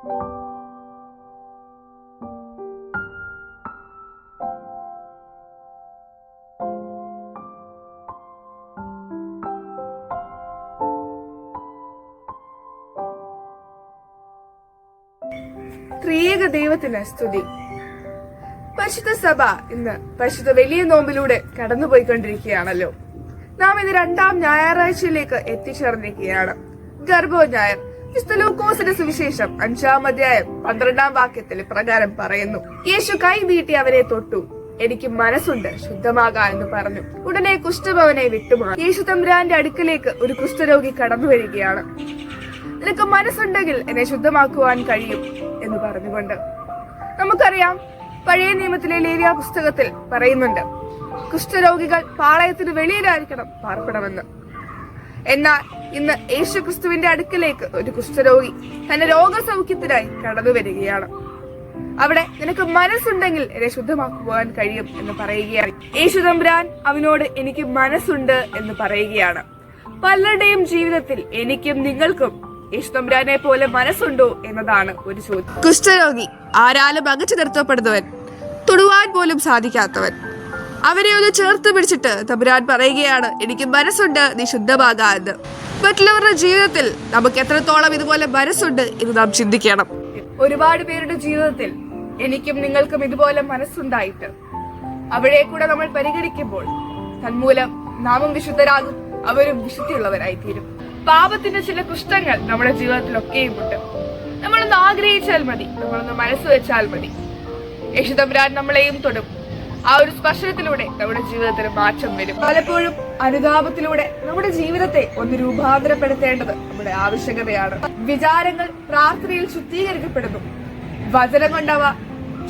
ത്രിയേക ദൈവത്തിന് സ്തുതി. പരിശുദ്ധ സഭ ഇന്ന് പരിശുദ്ധ വലിയ നോമ്പിലൂടെ കടന്നുപോയിക്കൊണ്ടിരിക്കുകയാണല്ലോ. നാം ഇന്ന് 2ാം ഞായറാഴ്ചയിലേക്ക് എത്തിച്ചേർന്നിരിക്കുകയാണ്. ഗർഭോ ഞായർ. വിശുദ്ധ ലൂക്കോസിന്റെ സുവിശേഷം 5-ാം അധ്യായം 12-ാം വാക്യത്തിൽ പ്രകാരം പറയുന്നു, യേശു കൈ നീട്ടി അവരെ തൊട്ടു, എനിക്ക് മനസ്സുണ്ട്, ശുദ്ധമാകാ എന്ന് പറഞ്ഞു. ഉടനെ കുഷ്ഠഭവനെ വിട്ടുമാറി. യേശു തമ്പുരാന്റെ അടുക്കലേക്ക് ഒരു കുഷ്ഠരോഗി കടന്നു വരികയാണ്. നിനക്ക് മനസ്സുണ്ടെങ്കിൽ എന്നെ ശുദ്ധമാക്കുവാൻ കഴിയും എന്ന് പറഞ്ഞുകൊണ്ട്. നമുക്കറിയാം, പഴയ നിയമത്തിലെ ലേവ്യ പുസ്തകത്തിൽ പറയുന്നുണ്ട്, കുഷ്ഠരോഗികൾ പാളയത്തിന് വെളിയിലായിരിക്കണം പാർപ്പിടമെന്ന്. എന്നാൽ ഇന്ന് യേശു ക്രിസ്തുവിന്റെ അടുക്കലേക്ക് ഒരു കുഷ്ഠരോഗി തന്റെ രോഗസൗഖ്യത്തിനായി കടന്നു വരികയാണ്. അവിടെ നിനക്ക് മനസ്സുണ്ടെങ്കിൽ എന്നെ ശുദ്ധമാക്കുവാൻ കഴിയും എന്ന് പറയുകയാണ്. യേശു തമ്പുരാൻ അവനോട് എനിക്ക് മനസ്സുണ്ട് എന്ന് പറയുകയാണ്. പലരുടെയും ജീവിതത്തിൽ എനിക്കും നിങ്ങൾക്കും യേശു തമ്പുരാനെ പോലെ മനസ്സുണ്ടോ എന്നതാണ് ഒരു ചോദ്യം. കുഷ്ഠരോഗി ആരാലും അകറ്റി നിർത്തപ്പെടുന്നവൻ, തൊടുവാൻ പോലും സാധിക്കാത്തവൻ. അവരെ ഒന്ന് ചേർത്ത് പിടിച്ചിട്ട് തമ്പുരാൻ പറയുകയാണ്, എനിക്ക് മനസ്സുണ്ട്, നീ ശുദ്ധമാകാ എന്ന്. മറ്റുള്ളവരുടെ ജീവിതത്തിൽ നമുക്ക് എത്രത്തോളം ഇതുപോലെ മനസ്സുണ്ട് എന്ന് നാം ചിന്തിക്കണം. ഒരുപാട് പേരുടെ ജീവിതത്തിൽ എനിക്കും നിങ്ങൾക്കും ഇതുപോലെ മനസ്സുണ്ടായിട്ട് അവരെ കൂടെ നമ്മൾ പരിഗണിക്കുമ്പോൾ തന്മൂലം നാമും വിശുദ്ധരാകും, അവരും വിശുദ്ധിയുള്ളവരായി തീരും. പാപത്തിന്റെ ചില കുഷ്ഠങ്ങൾ നമ്മുടെ ജീവിതത്തിലൊക്കെയും ഉണ്ട്. നമ്മളൊന്ന് ആഗ്രഹിച്ചാൽ മതി, നമ്മളൊന്ന് മനസ്സ് വെച്ചാൽ മതി, യേശു തമ്പുരാൻ നമ്മളെയും തൊടും. ആ ഒരു സ്പർശനത്തിലൂടെ നമ്മുടെ ജീവിതത്തിന് മാറ്റം വരും. പലപ്പോഴും അനുതാപത്തിലൂടെ നമ്മുടെ ജീവിതത്തെ ഒന്ന് രൂപാന്തരപ്പെടുത്തേണ്ടത് നമ്മുടെ ആവശ്യകതയാണ്. വിചാരങ്ങൾ പ്രാർത്ഥനയിൽ ശുദ്ധീകരിക്കപ്പെടുന്നു, വചനം കൊണ്ടവ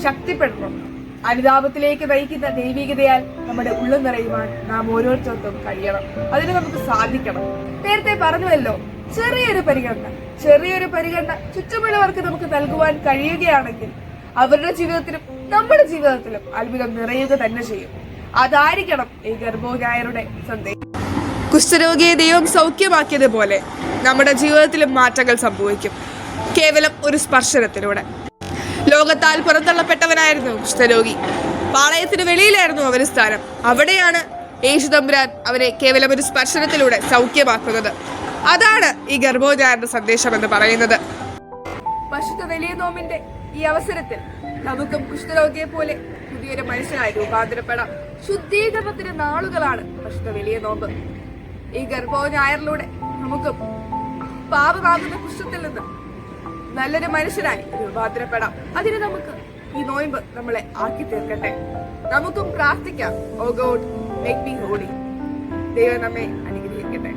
ശക്തിപ്പെടുന്നു. അനുതാപത്തിലേക്ക് നയിക്കുന്ന ദൈവികതയാൽ നമ്മുടെ ഉള്ളം നിറയുവാൻ നാം ഓരോരുത്തർക്കും കഴിയണം. അതിന് നമുക്ക് സാധിക്കണം. നേരത്തെ പറഞ്ഞുവല്ലോ, ചെറിയൊരു പരിഗണന ചുറ്റുമുള്ളവർക്ക് നമുക്ക് നൽകുവാൻ കഴിയുകയാണെങ്കിൽ അവരുടെ ജീവിതത്തിലും നമ്മുടെ ജീവിതത്തിലും അത്ഭുതം നിറയുക തന്നെ ചെയ്യും. അതായിരിക്കണം ഈ ഗർഭോ ഞായറുടെ സന്ദേശം. കുഷ്ഠരോഗിയെ ദൈവം സൗഖ്യമാക്കിയതുപോലെ നമ്മുടെ ജീവിതത്തിലും മാറ്റങ്ങൾ സംഭവിക്കും, കേവലം ഒരു സ്പർശനത്തിലൂടെ. ലോകത്താൽ പുറന്തള്ളപ്പെട്ടവനായിരുന്നു കുഷ്ഠരോഗി. പാളയത്തിന് വെളിയിലായിരുന്നു അവന് സ്ഥാനം. അവിടെയാണ് യേശു തമ്പുരാൻ അവനെ കേവലം ഒരു സ്പർശനത്തിലൂടെ സൗഖ്യമാക്കുന്നത്. അതാണ് ഈ ഗർഭോ ഞായറുടെ സന്ദേശം എന്ന് പറയുന്നത്. പരിശുദ്ധ വലിയ നോമ്പിന്റെ ഈ അവസരത്തിൽ നമുക്കും കുഷ്ഠരോഗിയെ പോലെ പുതിയൊരു മനുഷ്യനായി രൂപാന്തരപ്പെടാം. ശുദ്ധീകരണത്തിന്റെ നാളുകളാണ് പരിശുദ്ധ വലിയ നോമ്പ്. ഈ ഗർഭോ ഞായറിലൂടെ നമുക്കും പാപമാകുന്ന കുഷ്ഠത്തിൽ നിന്ന് നല്ലൊരു മനുഷ്യനായി രൂപാന്തരപ്പെടാം. അതിന് നമുക്ക് ഈ നോയമ്പ് നമ്മളെ ആക്കി തീർക്കട്ടെ. നമുക്കും പ്രാർത്ഥിക്കാം, ഓ ഗോഡ് മേക്ക് മീ ഹോളി. ദൈവം നമ്മെ അനുഗ്രഹിക്കട്ടെ.